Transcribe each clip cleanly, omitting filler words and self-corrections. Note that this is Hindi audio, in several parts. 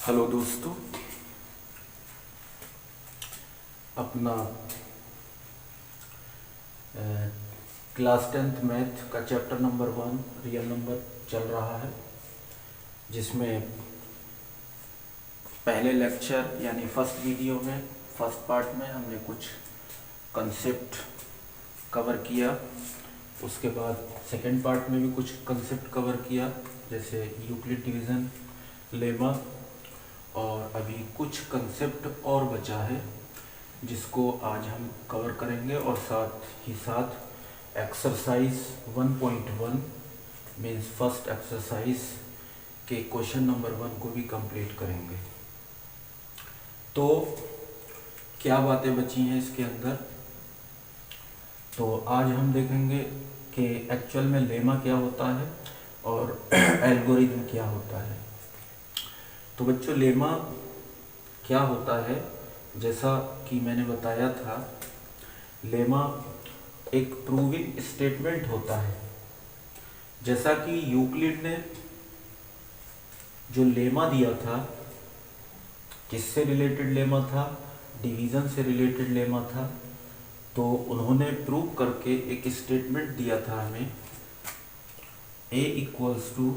हेलो दोस्तों, अपना क्लास 10th मैथ का चैप्टर नंबर 1 रियल नंबर चल रहा है, जिसमें पहले लेक्चर यानी फर्स्ट वीडियो में फर्स्ट पार्ट में हमने कुछ कंसेप्ट कवर किया। उसके बाद सेकंड पार्ट में भी कुछ कंसेप्ट कवर किया, जैसे यूक्लिड डिवीज़न, लेमा, और अभी कुछ कंसेप्ट और बचा है जिसको आज हम कवर करेंगे, और साथ ही साथ एक्सरसाइज 1.1 मीन्स फर्स्ट एक्सरसाइज के क्वेश्चन नंबर 1 को भी कंप्लीट करेंगे। तो क्या बातें बची हैं इसके अंदर, तो आज हम देखेंगे कि एक्चुअल में लेमा क्या होता है और एल्गोरिथम क्या होता है। तो बच्चों, लेमा क्या होता है, जैसा कि मैंने बताया था, लेमा एक प्रूविंग स्टेटमेंट होता है। जैसा कि यूक्लिड ने जो लेमा दिया था, किससे रिलेटेड लेमा था? डिवीज़न से रिलेटेड लेमा था। तो उन्होंने प्रूव करके एक स्टेटमेंट दिया था हमें, A equals to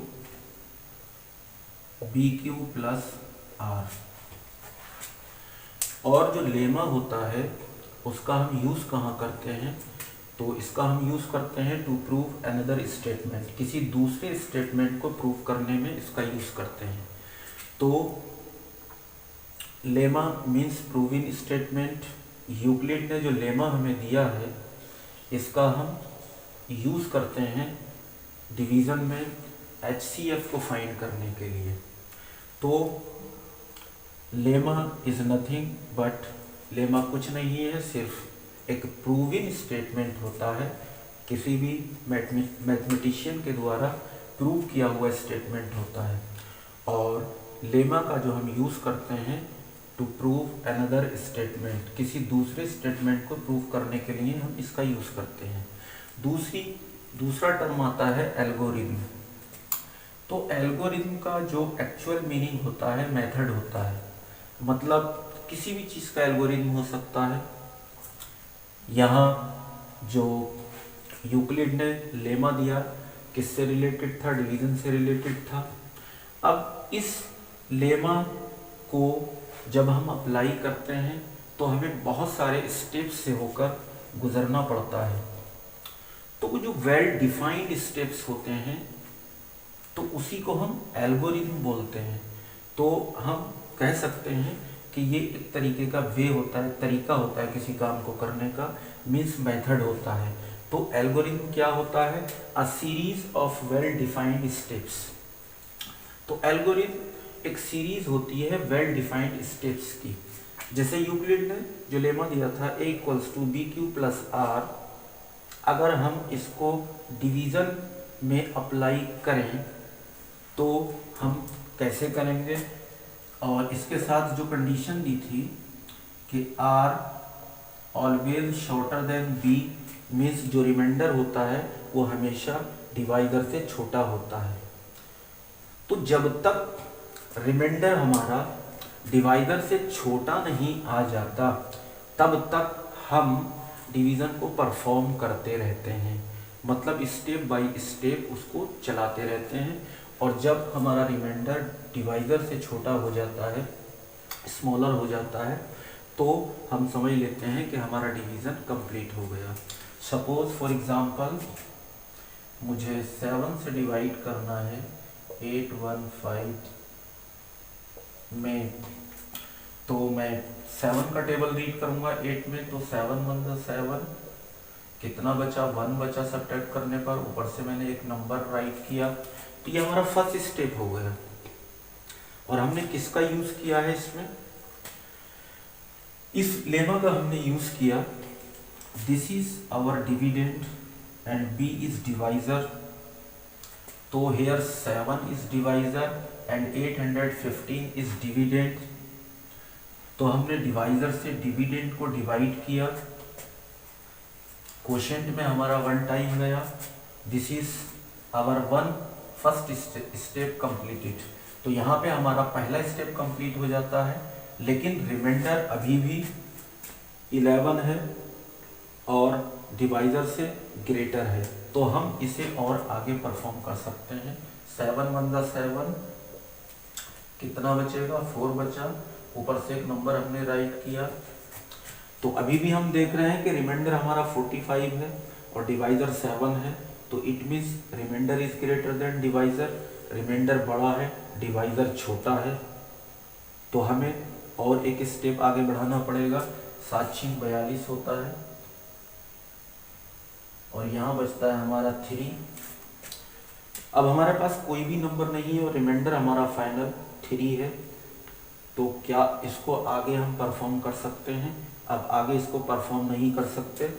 BQ plus R। और जो लेमा होता है उसका हम यूज़ कहाँ करते हैं? तो इसका हम यूज़ करते हैं टू प्रूव अनदर स्टेटमेंट, किसी दूसरे स्टेटमेंट को प्रूव करने में इसका यूज़ करते हैं। तो lemma means proving statement. Euclid ने जो लेमा हमें दिया है, इसका हम यूज़ करते हैं डिवीज़न में HCF को फाइंड करने के लिए। तो lemma is nothing but, lemma कुछ नहीं है, सिर्फ एक प्रूविंग स्टेटमेंट होता है, किसी भी मैथमेटिशियन के द्वारा प्रूव किया हुआ स्टेटमेंट होता है। और लेमा का जो हम यूज़ करते हैं टू प्रूव अनदर स्टेटमेंट, किसी दूसरे स्टेटमेंट को प्रूव करने के लिए हम इसका यूज़ करते हैं। दूसरा टर्म आता है एल्गोरिथम। तो एल्गोरिथम का जो एक्चुअल मीनिंग होता है, मेथड होता है, मतलब किसी भी चीज़ का एल्गोरिथम हो सकता है। यहाँ जो यूक्लिड ने लेमा दिया, किससे रिलेटेड था? डिवीज़न से रिलेटेड था। अब इस लेमा को जब हम अप्लाई करते हैं तो हमें बहुत सारे स्टेप्स से होकर गुजरना पड़ता है। तो जो वेल डिफाइंड स्टेप्स होते हैं तो उसी को हम एल्गोरिथम बोलते हैं। तो हम कह सकते हैं कि ये एक तरीके का वे होता है, तरीका होता है किसी काम को करने का, मीन्स मेथड होता है। तो एल्गोरिथम क्या होता है? अ series of well defined steps. तो एल्गोरिथम एक सीरीज होती है वेल डिफाइंड स्टेप्स की। जैसे यूक्लिड ने जो लेमा दिया था A equals to BQ plus R, अगर हम इसको डिवीज़न में अप्लाई करें तो हम कैसे करेंगे? और इसके साथ जो कंडीशन दी थी कि R always shorter then B, means जो रिमाइंडर होता है वो हमेशा डिवाइडर से छोटा होता है। तो जब तक रिमाइंडर हमारा डिवाइडर से छोटा नहीं आ जाता, तब तक हम डिवीज़न को परफॉर्म करते रहते हैं, मतलब स्टेप बाय स्टेप उसको चलाते रहते हैं। और जब हमारा रिमाइंडर डिवाइडर से छोटा हो जाता है, स्मॉलर हो जाता है, तो हम समझ लेते हैं कि हमारा डिवीज़न कंप्लीट हो गया। सपोज फॉर एग्जांपल मुझे 7 से डिवाइड करना है 815 में, तो मैं 7 का टेबल रीड करूंगा 8 में, तो 7 1 7, कितना बचा? 1 बचा सब्ट्रैक्ट करने पर, ऊपर से मैंने एक नंबर राइट किया। तो ये हमारा फर्स्ट स्टेप हो गया। और हमने किसका यूज किया है इसमें? इस लेमा का हमने यूज किया, this is our dividend and B is divisor. तो here 7 is divisor and 815 is dividend. तो हमने डिवाइजर से डिविडेंड को डिवाइड किया, क्वोशिएंट में हमारा 1 टाइम गया। This is our 1 first step completed. तो तो यहाँ पे हमारा पहला स्टेप कंप्लीट हो जाता है, लेकिन रिमाइंडर अभी भी 11 है और डिवाइजर से ग्रेटर है, तो हम इसे और आगे परफॉर्म कर सकते हैं। 7 1 ज़ा 7, कितना बचेगा, 4 बचा, ऊपर से एक नंबर हमने राइट किया। तो अभी भी हम देख रहे हैं कि रिमाइंडर हमारा 45 है और डिवाइजर 7 है, तो it means remainder is greater than divisor. Remainder बड़ा है, डिवाइजर छोटा है, तो हमें और एक स्टेप आगे बढ़ाना पड़ेगा। 7 6 42 होता है और यहाँ बचता है हमारा 3। अब हमारे पास कोई भी नंबर नहीं है और रिमाइंडर हमारा फाइनल 3 है, तो क्या इसको आगे हम परफॉर्म कर सकते हैं? अब आगे इसको परफॉर्म नहीं कर सकते,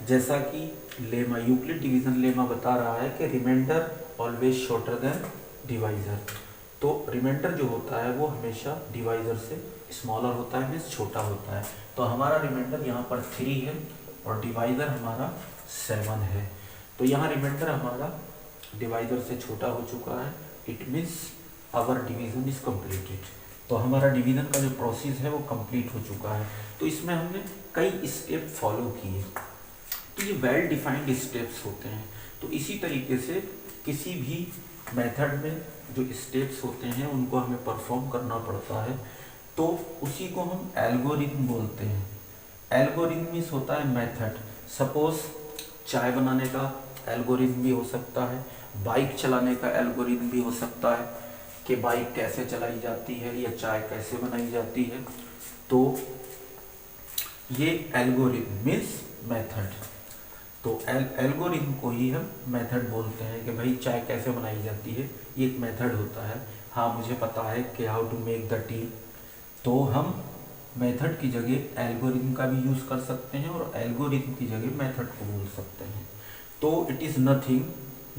जैसा कि लेमा, यूक्लिड डिवीजन लेमा बता रहा है कि remainder always shorter than divisor. तो रिमाइंडर जो होता है वो हमेशा डिवाइजर से स्मॉलर होता है, मीन्स छोटा होता है। तो हमारा रिमाइंडर यहाँ पर 3 है और डिवाइजर हमारा 7 है, तो यहाँ रिमाइंडर हमारा डिवाइजर से छोटा हो चुका है। It means our division is completed. तो हमारा डिवीजन का जो प्रोसेस है वो कंप्लीट हो चुका है। तो इसमें हमने कई स्टेप फॉलो किए, तो ये वेल डिफाइंड स्टेप्स होते हैं। तो इसी तरीके से किसी भी मेथड में जो स्टेप्स होते हैं उनको हमें परफॉर्म करना पड़ता है, तो उसी को हम एल्गोरिथम बोलते हैं। एल्गोरिथम मीन्स होता है मेथड। सपोज चाय बनाने का एल्गोरिथम भी हो सकता है, बाइक चलाने का एल्गोरिथम भी हो सकता है कि बाइक कैसे चलाई जाती है या चाय कैसे बनाई जाती है। तो ये एल्गोरिथम मीन्स मेथड। तो एल्गोरिथम को ही हम मेथड बोलते हैं कि भाई चाय कैसे बनाई जाती है, ये एक मेथड होता है। हाँ, मुझे पता है कि how to make the tea, तो हम मेथड की जगह एल्गोरिथम का भी यूज़ कर सकते हैं और एल्गोरिथम की जगह मेथड को बोल सकते हैं। तो it is nothing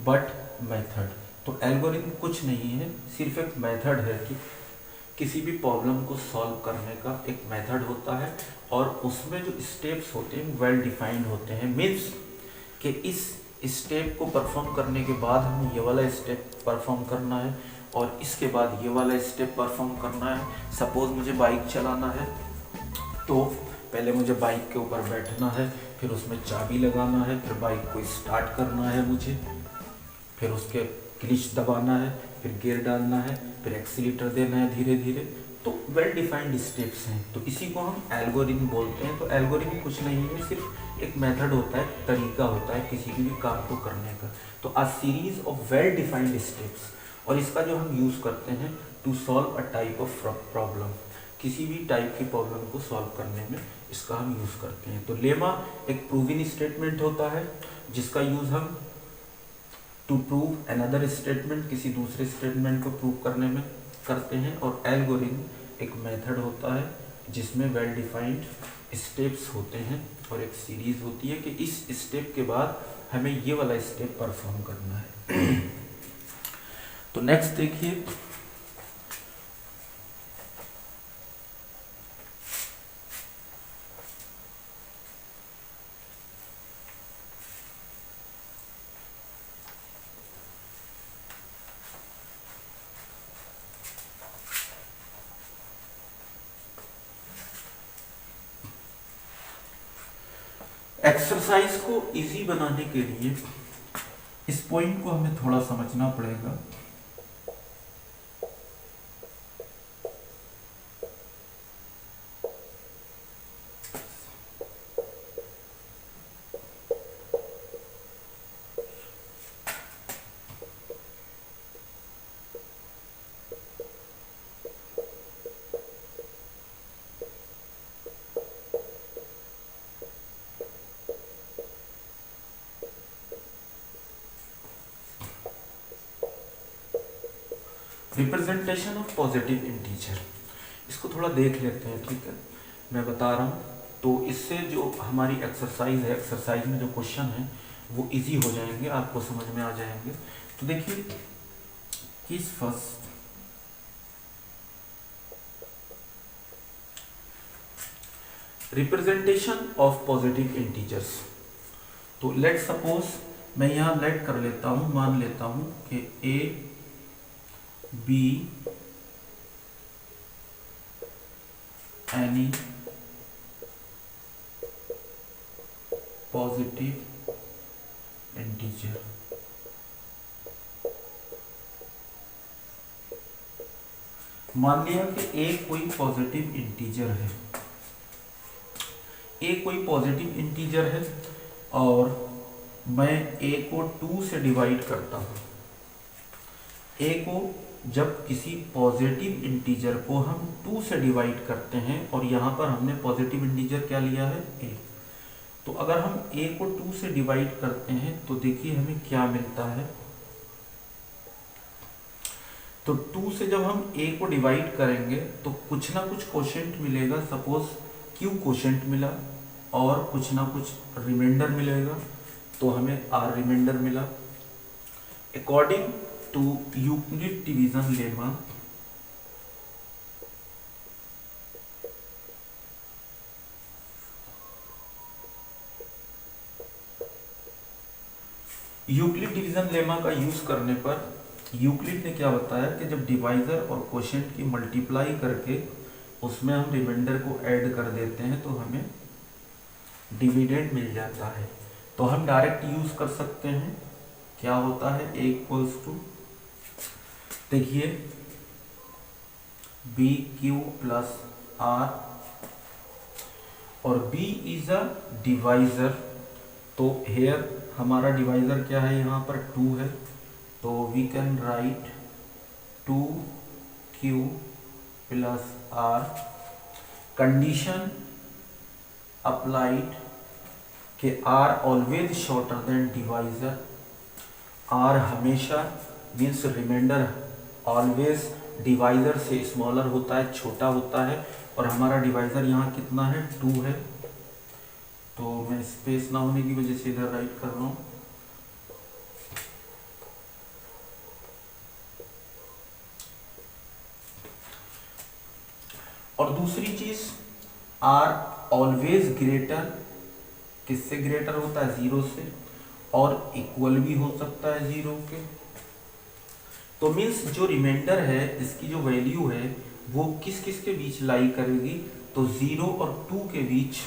but method. तो एल्गोरिथम कुछ नहीं है, सिर्फ एक मेथड है कि किसी भी प्रॉब्लम को सॉल्व करने का एक मेथड होता है और उसमें जो स्टेप्स होते हैं वेल डिफाइंड होते हैं। मीन्स कि इस स्टेप को परफॉर्म करने के बाद हमें ये वाला स्टेप परफॉर्म करना है और इसके बाद ये वाला स्टेप परफॉर्म करना है। सपोज मुझे बाइक चलाना है, तो पहले मुझे बाइक के ऊपर बैठना है, फिर उसमें चाबी लगाना है, फिर बाइक को स्टार्ट करना है मुझे, फिर उसके क्लिच दबाना है, फिर गियर डालना है, फिर एक्सीलेटर देना है धीरे धीरे। तो वेल डिफाइंड स्टेप्स हैं, तो इसी को हम एल्गोरिथम बोलते हैं। तो एल्गोरिथम कुछ नहीं है, सिर्फ एक मेथड होता है, तरीका होता है किसी भी काम को करने का। तो a series of well defined steps, और इसका जो हम यूज़ करते हैं to solve a type of problem, किसी भी टाइप की प्रॉब्लम को सॉल्व करने में इसका हम यूज़ करते हैं। तो लेमा एक प्रूविंग स्टेटमेंट होता है जिसका यूज़ हम टू प्रूव अनदर स्टेटमेंट, किसी दूसरे स्टेटमेंट को प्रूव करने में करते हैं। और एल्गोरिथम एक मेथड होता है जिसमें वेल डिफाइंड स्टेप्स होते हैं और एक सीरीज होती है कि इस स्टेप के बाद हमें ये वाला स्टेप परफॉर्म करना है। तो नेक्स्ट देखिए, एक्सरसाइज को इजी बनाने के लिए इस पॉइंट को हमें थोड़ा समझना पड़ेगा। रिप्रेजेंटेशन ऑफ पॉजिटिव इंटीजर, इसको थोड़ा देख लेते हैं, ठीक है, मैं बता रहा हूँ। तो इससे जो हमारी एक्सरसाइज है, एक्सरसाइज में जो क्वेश्चन है वो इजी हो जाएंगे, आपको समझ में आ जाएंगे। तो देखिए, किस first representation of positive integers. तो लेट सपोज मैं यहाँ लेट कर लेता हूँ, मान लेता हूँ कि a B any positive integer. मान लिया कि ए कोई पॉजिटिव इंटीजर है, ए कोई पॉजिटिव इंटीजर है और मैं ए को 2 से डिवाइड करता हूँ। ए को जब किसी पॉजिटिव इंटीजर को हम 2 से डिवाइड करते हैं और यहाँ पर हमने पॉजिटिव इंटीजर क्या लिया है, ए, तो अगर हम ए को 2 से डिवाइड करते हैं तो देखिए हमें क्या मिलता है। तो 2 से जब हम ए को डिवाइड करेंगे तो कुछ ना कुछ कोशेंट मिलेगा। सपोज क्यू कोशेंट मिला और कुछ ना कुछ रिमाइंडर मिलेगा, तो हमें आर रिमाइंडर मिला। According to Euclid division lemma, Euclid division lemma का यूज करने पर यूक्लिड ने क्या बताया कि जब डिवाइजर और कोशेंट की मल्टीप्लाई करके उसमें हम रिमाइंडर को ऐड कर देते हैं तो हमें डिविडेंड मिल जाता है। तो हम डायरेक्ट यूज कर सकते हैं। क्या होता है, ए इक्वल्स टू, देखिए बी क्यू प्लस आर और बी इज अ डिवाइजर। तो हेयर हमारा डिवाइजर क्या है, यहाँ पर 2 है, तो we can write 2q plus R. Condition applied कि R always shorter than divisor. R हमेशा मीन्स रिमाइंडर ऑलवेज डिवाइजर से स्मॉलर होता है, छोटा होता है, और हमारा डिवाइजर यहाँ कितना है, 2 है। तो मैं स्पेस ना होने की वजह से इधर राइट कर रहा हूँ। और दूसरी चीज, आर ऑलवेज ग्रेटर, किससे ग्रेटर होता है, 0 से, और इक्वल भी हो सकता है 0 के। तो मीन्स जो रिमाइंडर है इसकी जो वैल्यू है वो किस किस के बीच लाई करेगी, तो 0 और 2 के बीच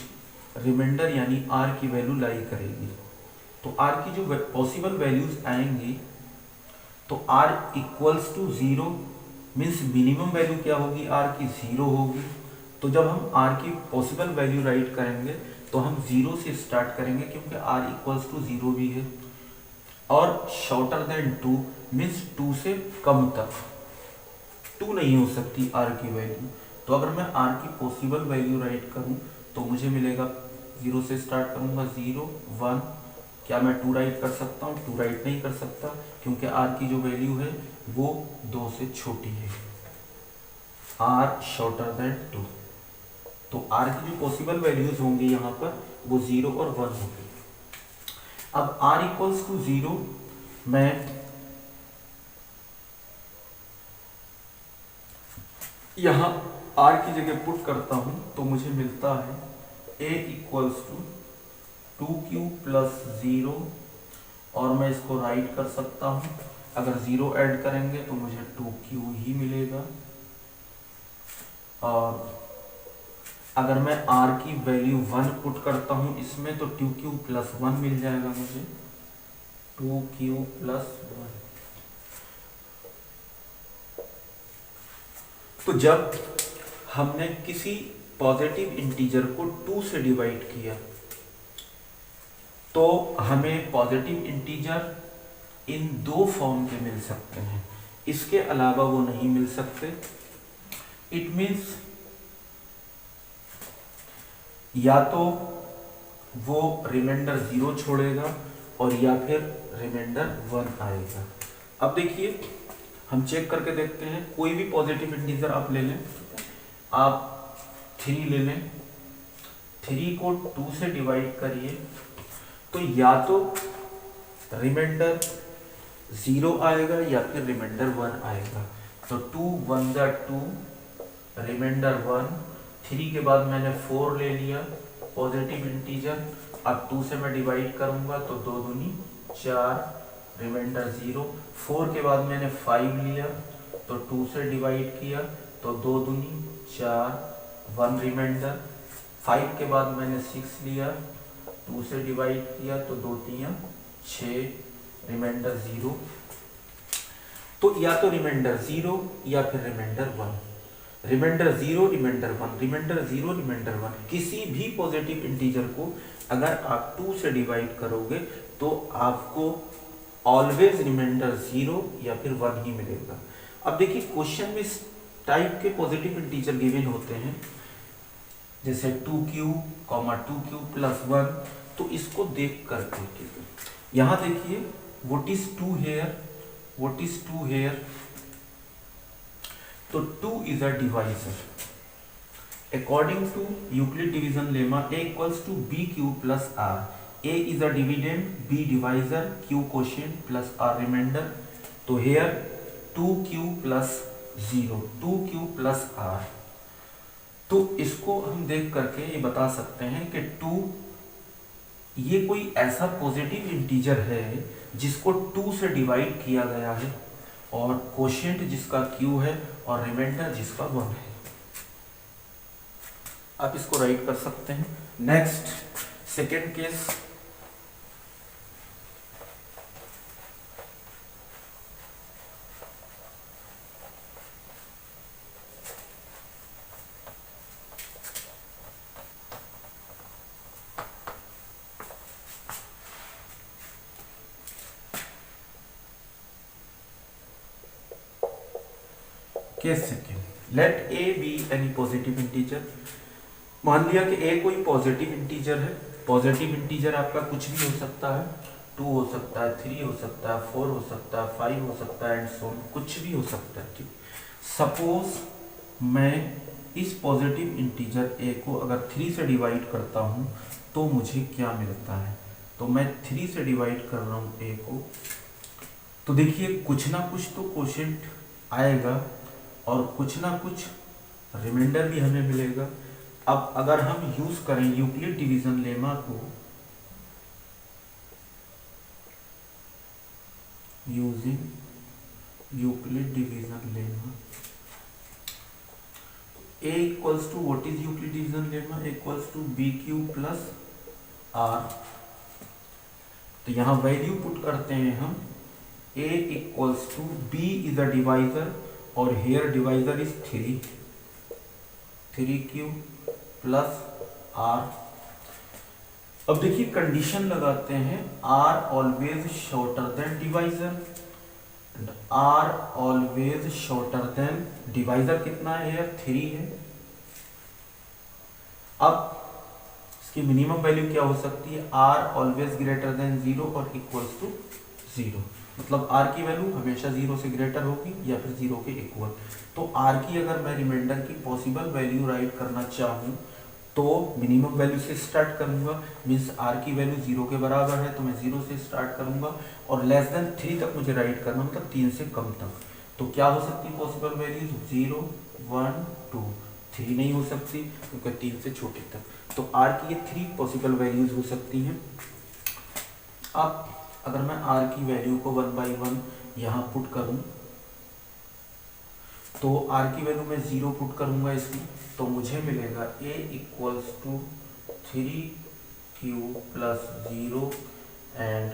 रिमाइंडर यानी आर की वैल्यू लाई करेगी। तो आर की जो पॉसिबल वैल्यूज आएंगी, तो R equals to 0 means minimum value क्या होगी, आर की 0 होगी। तो जब हम आर की पॉसिबल वैल्यू राइट करेंगे तो हम 0 से स्टार्ट करेंगे क्योंकि आर इक्वल्स टू 0 भी है, और शॉर्टर देन 2 मीन्स 2 से कम तक, 2 नहीं हो सकती आर की वैल्यू। तो अगर मैं आर की पॉसिबल वैल्यू राइट करूं तो मुझे मिलेगा, 0 से स्टार्ट करूंगा, 0 1, क्या मैं 2 राइट कर सकता हूँ, 2 राइट नहीं कर सकता क्योंकि आर की जो वैल्यू है वो 2 से छोटी है, आर शॉर्टर देन 2। तो आर की जो पॉसिबल वैल्यूज होंगी यहाँ पर वो 0 और 1 होगी। अब r इक्वल्स टू 0 मैं यहाँ r की जगह पुट करता हूँ तो मुझे मिलता है a equals to 2q plus 0, और मैं इसको राइट कर सकता हूँ। अगर 0 ऐड करेंगे तो मुझे 2q ही मिलेगा, और अगर मैं r की वैल्यू 1 पुट करता हूँ इसमें तो 2q प्लस 1 मिल जाएगा मुझे, 2q प्लस 1। तो जब हमने किसी पॉजिटिव इंटीजर को 2 से डिवाइड किया तो हमें पॉजिटिव इंटीजर इन 2 फॉर्म के मिल सकते हैं, इसके अलावा वो नहीं मिल सकते। इट मीन्स या तो वो रिमाइंडर 0 छोड़ेगा और या फिर रिमाइंडर 1 आएगा। अब देखिए हम चेक करके देखते हैं, कोई भी पॉजिटिव इंटीजर आप ले लें, आप 3 ले लें, 3 को 2 से डिवाइड करिए तो या तो रिमाइंडर 0 आएगा या फिर रिमाइंडर 1 आएगा। तो 2 1 जा 2, रिमाइंडर 1, 3 के बाद मैंने 4 ले लिया पॉजिटिव इंटीजर। अब 2 से मैं डिवाइड करूंगा तो 2 दूनी 4, रिमाइंडर 0। 4 के बाद मैंने 5 लिया तो 2 से डिवाइड किया तो 2 दूनी 4, 1 रिमाइंडर। 5 के बाद मैंने 6 लिया, 2 से डिवाइड किया तो 2 3 6, रिमाइंडर 0। तो या तो रिमाइंडर 0 या फिर remainder 1, remainder 0 remainder 1, remainder 0 remainder 1। किसी भी पॉजिटिव इंटीजर को अगर आप 2 से डिवाइड करोगे तो आपको ऑलवेज रिमाइंडर 0 या फिर 1 ही मिलेगा। अब देखिए क्वेश्चन में इस टाइप के पॉजिटिव इंटीजर गिवन होते हैं जैसे 2q, 2q प्लस 1। तो इसको देख करके यहाँ देखिए what is 2 here, what is 2 here. तो 2 is a divisor according to Euclid division lemma a equals to B Q plus R. a is a dividend, b divisor, q quotient plus r remainder। तो here 2q plus 0, 2q plus r। तो इसको हम देख करके ये बता सकते हैं कि 2 ये कोई ऐसा पॉजिटिव इंटीजर है जिसको 2 से डिवाइड किया गया है और क्वोशिएंट जिसका q है और रिमाइंडर जिसका 1 है। आप इसको राइट कर सकते हैं। Next second case, case second, let A be any positive integer. मान लिया कि ए कोई पॉजिटिव इंटीजर है। पॉजिटिव इंटीजर आपका कुछ भी हो सकता है, 2 हो सकता है, 3 हो सकता है, 4 हो सकता है, 5 हो सकता है एंड सो ऑन, कुछ भी हो सकता है। ठीक, सपोज मैं इस पॉजिटिव इंटीजर ए को अगर 3 से डिवाइड करता हूँ तो मुझे क्या मिलता है। तो मैं 3 से डिवाइड कर रहा हूँ ए को, तो देखिए कुछ ना कुछ तो क्वोशिएंट आएगा और कुछ ना कुछ रिमाइंडर भी हमें मिलेगा। अब अगर हम यूज करें यूक्लिड डिवीजन लेमा को, using Euclid division lemma, a equals to what is Euclid division lemma, equals to B Q plus R. तो यहां वैल्यू पुट करते हैं हम, a equals to b is a divisor और here divisor is 3q plus r। अब देखिए कंडीशन लगाते हैं, r always shorter than divisor, r always shorter than divisor. कितना है यार, 3 है। अब इसकी मिनिमम वैल्यू क्या हो सकती है, r ऑलवेज ग्रेटर देन 0 और इक्वल्स टू 0। मतलब r की वैल्यू हमेशा 0 से ग्रेटर होगी या फिर 0 के इक्वल। तो r की अगर मैं रिमाइंडर की पॉसिबल वैल्यू राइट करना चाहूँ तो मिनिमम वैल्यू से स्टार्ट करूंगा, मीन्स r की वैल्यू 0 के बराबर है तो मैं 0 से स्टार्ट करूंगा और लेस देन 3 तक मुझे राइट करना, मतलब 3 से कम तक। तो क्या हो सकती है पॉसिबल वैल्यूज, 0 1 2 3 नहीं हो सकती क्योंकि 3 से छोटे तक। तो r की ये 3 पॉसिबल वैल्यूज हो सकती हैं। अब अगर मैं r की वैल्यू को 1 बाई 1 यहाँ पुट करूँ तो r की वैल्यू मैं 0 पुट करूंगा इसकी, तो मुझे मिलेगा a equals to 3q plus 0 and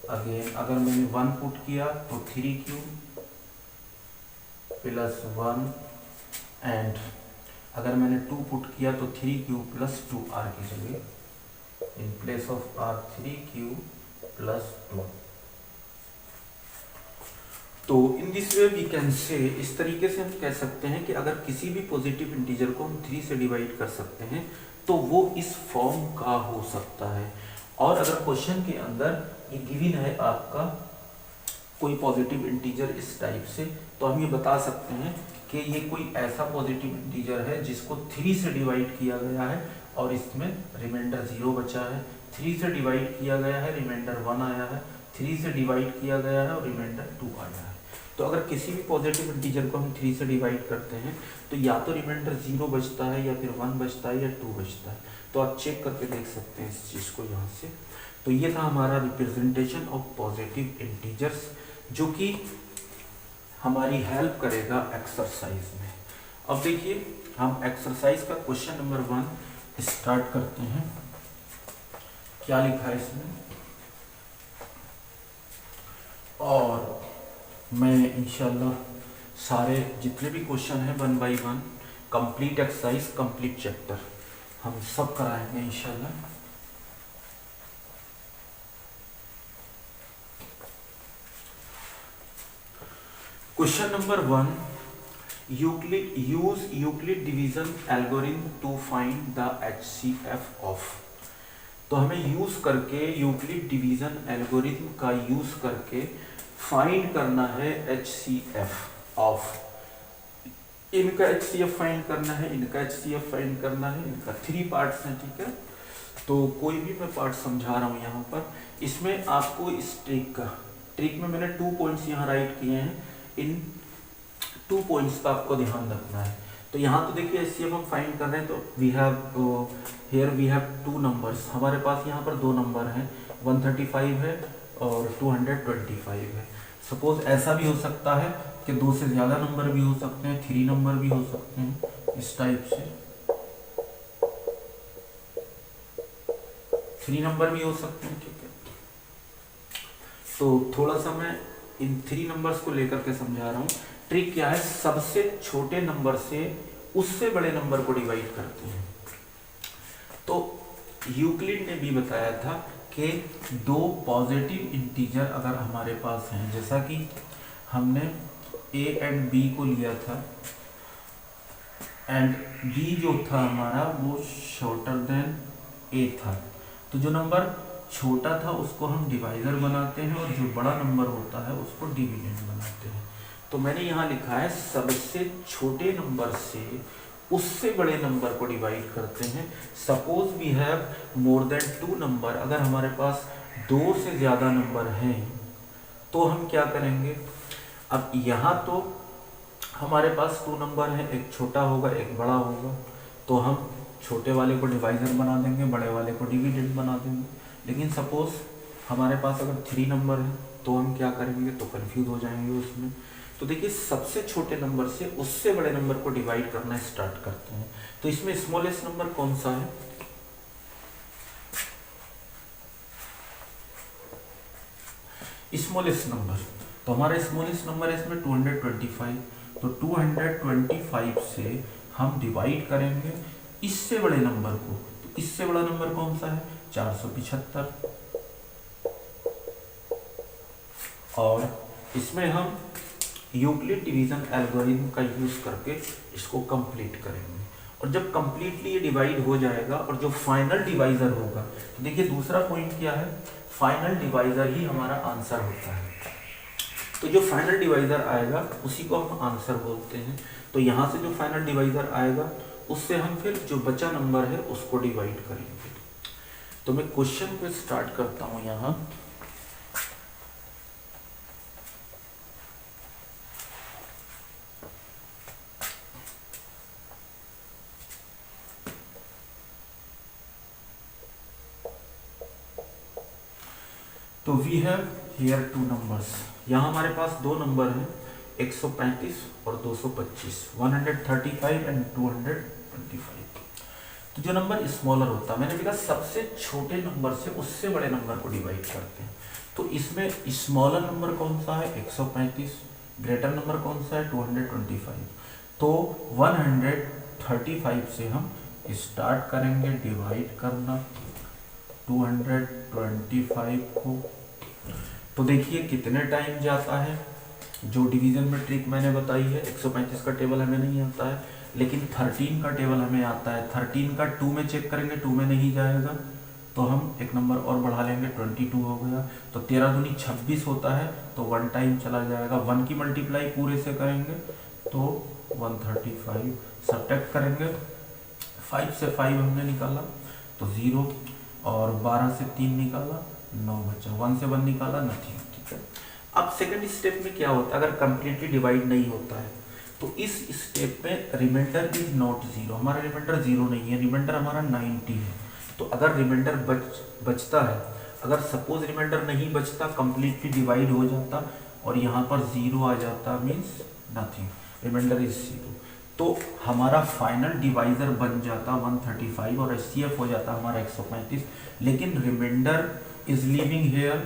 again अगर मैंने 1 पुट किया तो 3q प्लस 1 एंड अगर मैंने 2 पुट किया तो 3q प्लस 2r की जगह in place of r 3q plus 2। तो in this way we can say, इस तरीके से हम कह सकते हैं कि अगर किसी भी पॉजिटिव इंटीजर को हम 3 से डिवाइड कर सकते हैं तो वो इस फॉर्म का हो सकता है। और अगर क्वेश्चन के अंदर ये गिवन है आपका कोई पॉजिटिव इंटीजर इस टाइप से, तो हम ये बता सकते हैं कि ये कोई ऐसा पॉजिटिव इंटीजर है जिसको 3 से डिवाइड किया गया है और इसमें रिमाइंडर 0 बचा है। 3 से डिवाइड किया गया है, रिमाइंडर 1 आया है। 3 से डिवाइड किया गया है और रिमाइंडर 2 आया है। तो अगर किसी भी पॉजिटिव इंटीजर को हम 3 से डिवाइड करते हैं तो या तो रिमाइंडर 0 बचता है या फिर 1 बचता है या 2 बचता है। तो आप चेक करके देख सकते हैं इस चीज़ को यहाँ से। तो ये था हमारा रिप्रेजेंटेशन ऑफ पॉजिटिव इंटीजर्स, जो कि हमारी हेल्प करेगा एक्सरसाइज में। अब देखिए हम एक्सरसाइज का क्वेश्चन नंबर 1 स्टार्ट करते हैं। क्या लिखा है इसमें, और मैं इंशाल्लाह सारे जितने भी क्वेश्चन हैं 1 by 1 complete exercise complete chapter हम सब कराएंगे इंशाल्लाह। Question number 1, Euclid use Euclid division algorithm to find the HCF of. तो हमें यूज करके यूक्लिड डिवीजन एल्गोरिथम का यूज करके फाइंड करना है HCF ऑफ। इनका HCF फाइंड करना है, इनका HCF फाइंड करना है, इनका 3 पार्ट्स हैं, ठीक है। तो कोई भी मैं पार्ट समझा रहा हूँ यहाँ पर। इसमें आपको इस ट्रिक में मैंने 2 पॉइंट्स यहाँ राइट किए हैं। इन 2 पॉइंट्स का आपको ध्यान रखना है। तो यहाँ तो देखिए HCF हम फाइंड कर रहे हैं, तो वी हैव 2 नंबर्स। हमारे पास यहाँ पर 2 नंबर हैं, 135 है और 225 है। सपोज ऐसा भी हो सकता है कि 2 से ज़्यादा नंबर भी हो सकते हैं, 3 नंबर भी हो सकते हैं, इस टाइप से 3 नंबर भी हो सकते हैं, ठीक है। तो थोड़ा सा मैं इन 3 नंबर्स को लेकर के समझा रहा हूँ। ट्रिक क्या है, सबसे छोटे नंबर से उससे बड़े नंबर को डिवाइड करते हैं। तो यूक्लिड ने भी बताया था कि 2 पॉजिटिव इंटीजर अगर हमारे पास हैं, जैसा कि हमने a एंड b को लिया था एंड b जो था हमारा वो शॉर्टर देन a था, तो जो नंबर छोटा था उसको हम डिवाइजर बनाते हैं और जो बड़ा नंबर होता है उसको डिविडेंड बनाते हैं। तो मैंने यहाँ लिखा है सबसे छोटे नंबर से उससे बड़े नंबर को डिवाइड करते हैं। Suppose we have more than 2 number, अगर हमारे पास 2 से ज़्यादा नंबर हैं तो हम क्या करेंगे। अब यहाँ तो हमारे पास 2 नंबर हैं, एक छोटा होगा एक बड़ा होगा, तो हम छोटे वाले को डिवाइजर बना देंगे, बड़े वाले को डिविडेंड बना देंगे। लेकिन सपोज हमारे पास अगर 3 नंबर है तो हम क्या करेंगे, तो कंफ्यूज हो जाएंगे उसमें। तो देखिए सबसे छोटे नंबर से उससे बड़े नंबर को डिवाइड करना स्टार्ट करते हैं। तो इसमें स्मॉलेस्ट नंबर कौन सा है, स्मॉलेस्ट नंबर। तो हमारा स्मॉलेस्ट नंबर है इसमें 225। तो 225 से हम डिवाइड करेंगे इससे बड़े नंबर को। तो इससे बड़ा नंबर कौन सा है, 475। और इसमें हम यूक्लिड डिवीजन एल्गोरिथम का यूज करके इसको कंप्लीट करेंगे। और जब कंप्लीटली ये डिवाइड हो जाएगा और जो फाइनल डिवाइजर होगा, तो देखिए दूसरा पॉइंट क्या है, फाइनल डिवाइजर ही हमारा आंसर होता है। तो जो फाइनल डिवाइजर आएगा उसी को हम आंसर बोलते हैं। तो यहाँ से जो फाइनल डिवाइजर आएगा उससे हम फिर जो बचा नंबर है उसको डिवाइड करेंगे। तो मैं क्वेश्चन को स्टार्ट करता हूँ यहाँ। तो वी हैव हियर 2 नंबर्स। यहाँ हमारे पास 2 नंबर हैं, 135 और 225, 135 एंड 225। तो जो नंबर स्मॉलर होता है, मैंने लिखा सबसे छोटे नंबर से उससे बड़े नंबर को डिवाइड करते हैं। तो इसमें स्मॉलर नंबर कौन सा है, 135, ग्रेटर नंबर कौन सा है, 225। तो 135 से हम स्टार्ट करेंगे डिवाइड करना 225 को। तो देखिए कितने टाइम जाता है, जो डिवीजन में ट्रिक मैंने बताई है। 135 का टेबल हमें नहीं आता है, लेकिन 13 का टेबल हमें आता है। 13 का 2 में चेक करेंगे, 2 में नहीं जाएगा तो हम एक नंबर और बढ़ा लेंगे, 22 हो गया। तो 13 दूनी 26 होता है, तो 1 टाइम चला जाएगा। 1 की मल्टीप्लाई पूरे से करेंगे तो 135, सब्ट्रैक्ट करेंगे, 5 से 5 हमने निकाला तो 0, और 12 से 3 निकाला 9 बचा, 1 से 1 निकाला नथिंग, ठीक है। अब सेकंड स्टेप में क्या होता है, अगर कंप्लीटली डिवाइड नहीं होता है तो इस स्टेप में रिमाइंडर इज नॉट 0, हमारा रिमाइंडर 0 नहीं है, रिमाइंडर हमारा 90 है। तो अगर रिमाइंडर बचता है, अगर सपोज रिमाइंडर नहीं बचता, कंप्लीटली डिवाइड हो जाता, और यहाँ पर 0 आ जाता मीन्स नथिंग, रिमाइंडर इज 0। तो हमारा फाइनल डिवाइजर बन जाता 135 और HCF हो जाता हमारा 135, लेकिन रिमाइंडर इज लिविंग हेयर,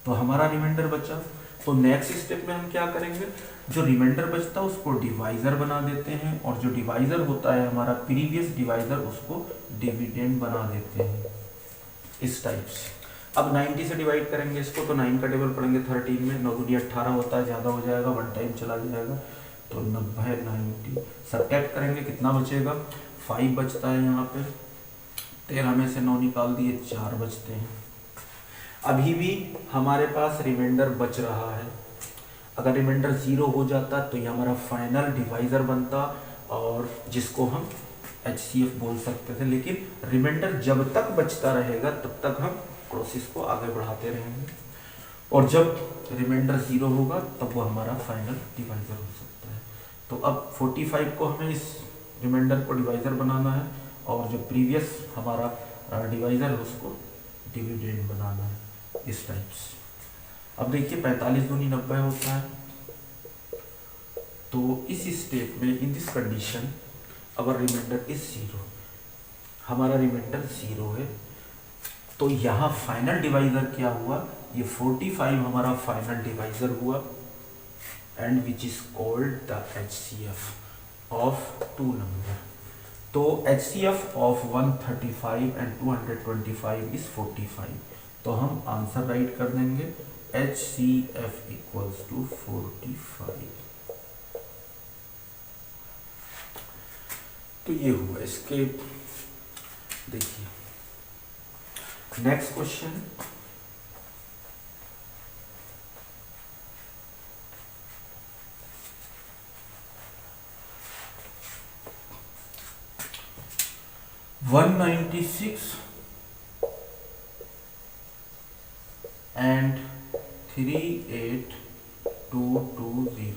तो हमारा रिमाइंडर बचा। तो नेक्स्ट स्टेप में हम क्या करेंगे, जो रिमाइंडर बचता है उसको डिवाइजर बना देते हैं, और जो डिवाइजर होता है हमारा प्रीवियस डिवाइजर उसको डिविडेंड बना देते हैं, इस टाइप से। अब 90 से डिवाइड करेंगे इसको, तो 9 का टेबल पढ़ेंगे 13 में, 9 दूनी 18 होता है, ज़्यादा हो जाएगा, 1 टाइम चला जाएगा, तो 90 90 सब्ट्रैक्ट करेंगे, कितना बचेगा, 5 बचता है यहाँ पे, 13 में से 9 निकाल दिए, 4 बचते हैं। अभी भी हमारे पास रिमाइंडर बच रहा है, अगर रिमाइंडर 0 हो जाता तो ये हमारा फाइनल डिवाइजर बनता, और जिसको हम HCF बोल सकते थे, लेकिन रिमाइंडर जब तक बचता रहेगा तब तक हम प्रोसेस को आगे बढ़ाते रहेंगे, और जब रिमाइंडर 0 होगा तब वो हमारा फाइनल डिवाइजर हो सकता है। तो अब 45 को हमें इस रिमाइंडर को डिवाइजर बनाना है, और जो प्रीवियस हमारा डिवाइजर है उसको डिविडेंड बनाना है, इस टाइप से। अब देखिए 45 दूनी 90 होता है, तो इस स्टेप में in this condition our remainder is 0, हमारा रिमाइंडर 0 है, तो यहाँ फाइनल डिवाइजर क्या हुआ, ये 45 हमारा फाइनल डिवाइजर हुआ, and which is called the HCF of two number. तो HCF ऑफ 135 एंड 225 इज 45, तो हम आंसर राइट कर देंगे HCF इक्वल्स टू 45। तो ये हुआ इसके। देखिए नेक्स्ट क्वेश्चन, $196 and 38220।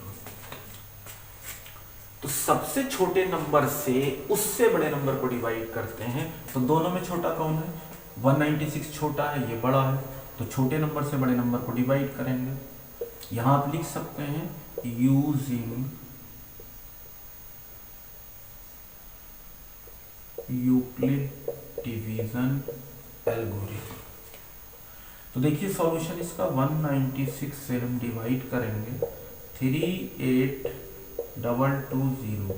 तो सबसे छोटे नंबर से उससे बड़े नंबर को डिवाइड करते हैं, तो दोनों में छोटा कौन है, 196 छोटा है, ये बड़ा है, तो छोटे नंबर से बड़े नंबर को डिवाइड करेंगे। यहां आप लिख सकते हैं यूजिंग यूक्लिड डिवीजन एल्गोरिथम। तो देखिए सॉल्यूशन इसका 196 से हम डिवाइड करेंगे 38220,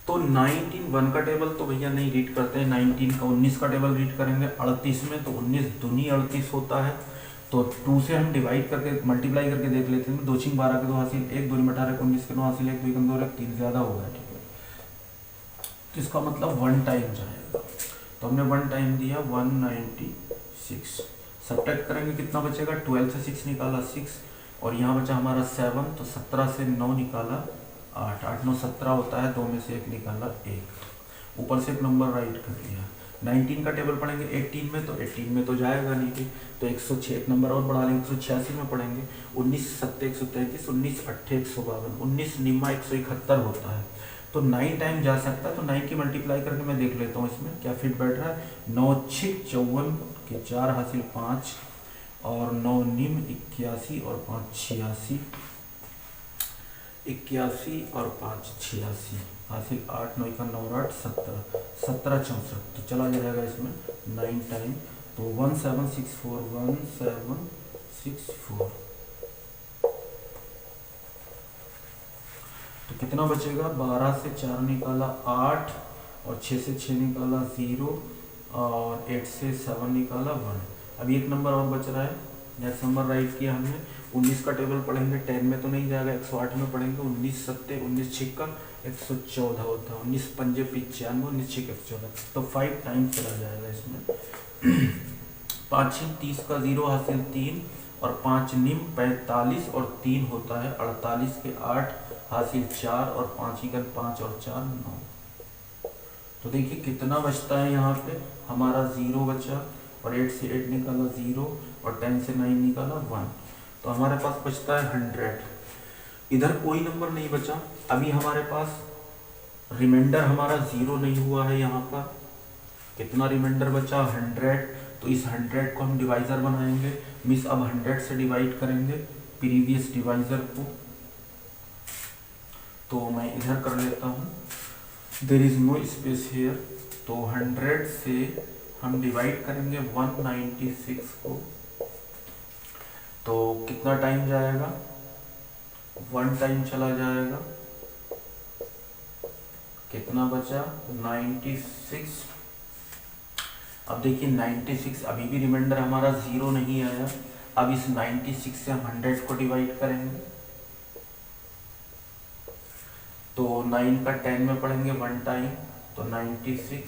तो 19 1 का टेबल तो भैया नहीं रीड करते हैं, 19 का 19 का टेबल रीड करेंगे 38 में, तो 19 दूनी 38 होता है, तो 2 से हम डिवाइड करके मल्टीप्लाई करके देख लेते हैं, 2 6 12 के 2 हासिल 1, 2 18 के 19 के 9 हासिल 1, 2 1 2 3 ज़्यादा होगा, ठीक है, तो इसका मतलब 1 टाइम जाएगा, तो हमने 1 टाइम दिया 196, सब्ट्रैक्ट करेंगे कितना बचेगा, 12 से 6 निकाला 6, और यहाँ बचा हमारा 7, तो 17 से 9 निकाला 8, 8 9 17 होता है, 2 में से 1 निकाला 1, ऊपर से एक नंबर राइट कर लिया। 19 का टेबल पढ़ेंगे 18 में, तो 18 में तो जाएगा नहीं थी, तो 106 एक नंबर और बढ़ा लेंगे, 186 में पढ़ेंगे, 19 7 133, 19 8 152, 19 निम्मा 171 होता है, तो 9 टाइम जा सकता है, तो 9 की मल्टीप्लाई करके मैं देख लेता हूँ इसमें क्या फिट बैठ रहा है, 9 6 54 के 4 हासिल 5, और 9 निम 81 और 5 86, 81 और 5 86 हासिल 8 9 का 9 8 17 17 64, तो चला जाएगा इसमें 9 टाइम, तो 1764 1764, तो कितना बचेगा, 12 से 4 निकाला 8, और 6 से 6 निकाला 0, और 8 से 7 निकाला 1। अभी एक नंबर और बच रहा है, नेक्स्ट नंबर राइट किया हमने, 19 का टेबल पढ़ेंगे, 10 में तो नहीं जाएगा, 108 में पढ़ेंगे, 19 7 19 6 का 114 होता है, 19 पंजे 95, 19 6 114, तो 5 टाइम चला जाएगा इसमें। 5 6 30 का 0 हासिल 3, और 5 निम 45 और 3 होता है 48 के 8 हासिल 4, और 5 इकन 5 और 4 9, तो देखिए कितना बचता है यहाँ पे, हमारा 0 बचा, और 8 से 8 निकाला 0, और 10 से 9 निकाला 1, तो हमारे पास बचता है 100। इधर कोई नंबर नहीं बचा, अभी हमारे पास रिमाइंडर हमारा 0 नहीं हुआ है, यहाँ पर कितना रिमाइंडर बचा 100, तो इस 100 को हम डिवाइज़र बनाएंगे, मीन्स अब 100 से डिवाइड करेंगे प्रीवियस डिवाइज़र को। तो मैं इधर कर लेता हूँ, there is no space here. तो 100 से हम डिवाइड करेंगे 196 को, तो कितना टाइम जाएगा, 1 टाइम चला जाएगा, कितना बचा 96। अब देखिए 96 अभी भी रिमाइंडर हमारा 0 नहीं आया। अब इस 96 से हम 100 को डिवाइड करेंगे, तो 9 का 10 में पढ़ेंगे 1 टाइम, तो 96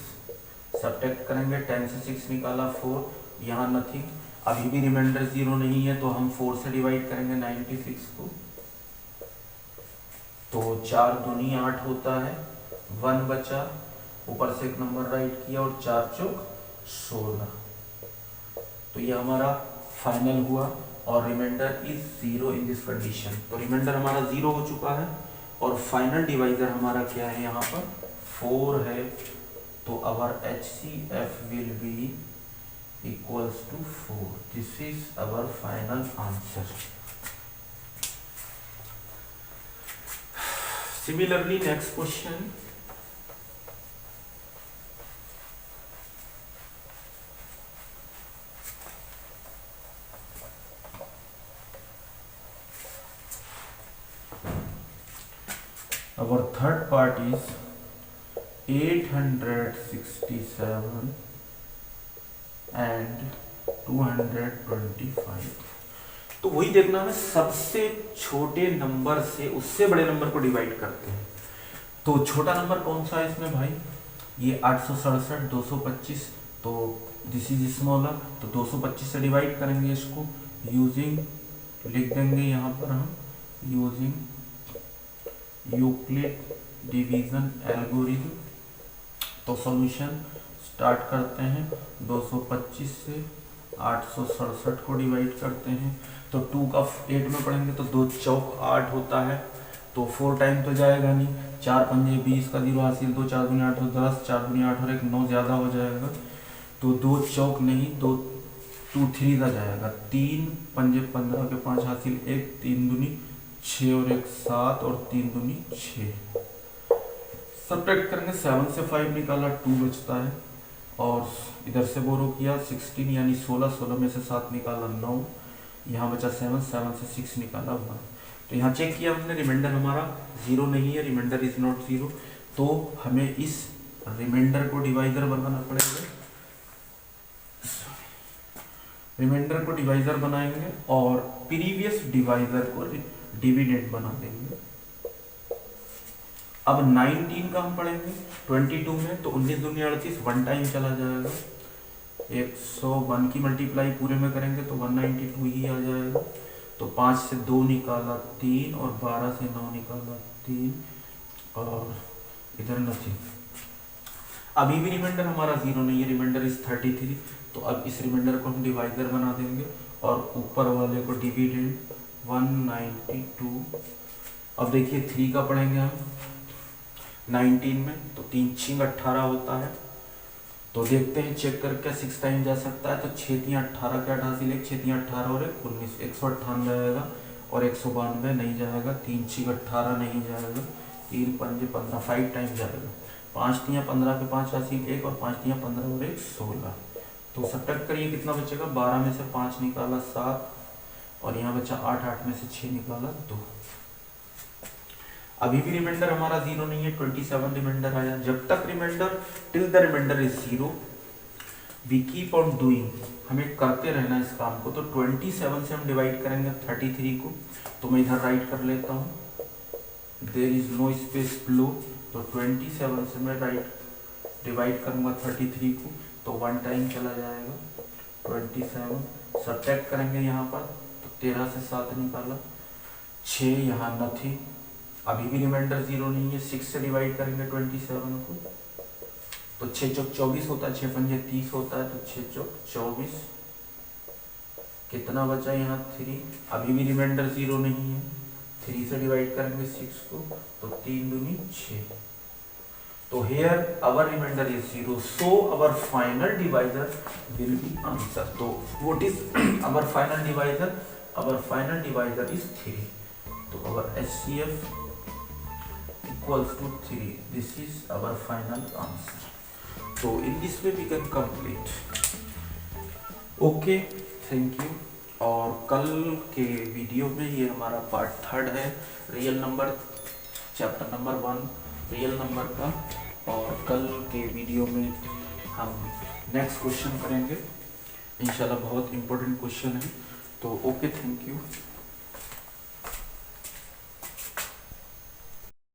सब्ट्रैक्ट करेंगे, 10 से 6 निकाला 4, यहाँ नथिंग। अभी भी रिमाइंडर 0 नहीं है, तो हम 4 से डिवाइड करेंगे 96 को, तो 4 दूनी 8 होता है, 1 बचा, ऊपर से एक नंबर राइट किया और 4 चौक 16। तो ये हमारा फाइनल हुआ और remainder is 0 in this condition. तो रिमाइंडर हमारा 0 हो चुका है और फाइनल डिवाइजर हमारा क्या है, यहाँ पर 4 है। तो our HCF will be equals to 4। This is our final answer. Similarly next question, our third part is 867 and 225। तो वही देखना है, सबसे छोटे नंबर से उससे बड़े नंबर को डिवाइड करते हैं। तो छोटा नंबर कौन सा है इसमें भाई, ये 867 225, तो दिस इज स्मॉलर, तो 225 से डिवाइड करेंगे इसको यूजिंग, लिख देंगे यहाँ पर हम यूजिंग यूक्लिड डिवीजन एल्गोरिथम। तो सॉल्यूशन स्टार्ट करते हैं, 225 से 867 को डिवाइड करते हैं, तो 2 का 8 में पढ़ेंगे तो 2 चौक 8 होता है, तो 4 टाइम तो जाएगा नहीं, 4 पंजे 20 का 0 हासिल, 2 4 दूनी 8 10, 4 दूनी 8 और 1 9 ज़्यादा हो जाएगा, तो 2 चौक नहीं, 2 2 3 का जाएगा, 3 पंजे 15 के 5 हासिल 1, 3 दूनी 6 और 1 7 और 3 दूनी 6। सब्ट्रैक्ट करेंगे, 7 से 5 निकाला 2 बचता है, और इधर से बोरो किया 16 यानी 16, 16 में से 7 निकाला 9, यहाँ बचा 7, 7 से 6 निकाला 1। तो यहाँ चेक किया हमने, रिमाइंडर हमारा 0 नहीं है, रिमाइंडर इज नॉट 0। तो हमें इस रिमाइंडर को डिवाइजर बनाना पड़ेगा, रिमाइंडर को डिवाइजर बनाएंगे और प्रीवियस डिवाइजर को डिविडेंड बना देंगे। अब 19 का हम पढ़ेंगे 22 में, तो 19 दूनी 38, 1 टाइम चला जाएगा, 101 की मल्टीप्लाई पूरे में करेंगे तो 192 ही आ जाएगा, तो 5 से 2 निकाला 3 और 12 से 9 निकाला 3 और इधर नथिंग। अभी भी रिमाइंडर हमारा 0 नहीं है, रिमाइंडर इज 33। तो अब इस रिमाइंडर को हम डिवाइजर बना देंगे और ऊपर वाले को डिविडेंड 192। अब देखिए 3 का पढ़ेंगे हम 19 में, तो 3 6 18 होता है, तो देखते हैं चेक करके 6 टाइम जा सकता है, तो 6 3 18 के 8 हासिल 1, 6 3 18 और 1 19, 198 जाएगा और 192 नहीं जाएगा, 3 6 18 नहीं जाएगा, 3 5 15 5 टाइम जाएगा, 5 3 15 के 5 हासिल 1 और 5 3 15 और 1 16। तो सब्ट्रैक्ट करिए कितना बचेगा, 12 में से 5 निकाला 7 और यहाँ बचा 8, 8 में से 6 निकाला 2। अभी भी रिमाइंडर हमारा 0 नहीं है, 27 रिमाइंडर आया। जब तक remainder till the remainder is 0 we keep on doing, हमें करते रहना इस काम को। तो 27 से हम डिवाइड करेंगे 33 को, तो मैं इधर राइट कर लेता हूँ, there is no space below, तो 27 से मैं राइट डिवाइड करूँगा 33 को, तो 1 टाइम चला जाएगा, 27 सब्ट्रैक्ट करेंगे यहाँ पर, तो 13 से 7 निकाला 6, यहाँ नथिंग। अभी भी रिमाइंडर 0 नहीं है, 6 से डिवाइड करेंगे 27 को, तो 6 चौक 24 होता है, 6 पंजे 30 होता है, तो 6 चौक 24, कितना बचा यहाँ 3। अभी भी रिमाइंडर 0 नहीं है, 3 से डिवाइड करेंगे 6 को, तो 3 दूनी 6। तो here our remainder is 0, so our final divisor will be answer. तो what is our final divisor? Our final divisor is 3. तो our HCF equals to 3. This is our final answer. So in this way we can complete. Okay, thank you. और कल के वीडियो में ये हमारा पार्ट 3 है, real number chapter number 1 real number का, और कल के वीडियो में हम नेक्स्ट क्वेश्चन करेंगे इंशाल्लाह। बहुत इम्पोर्टेंट क्वेश्चन है। तो ओके, थैंक यू।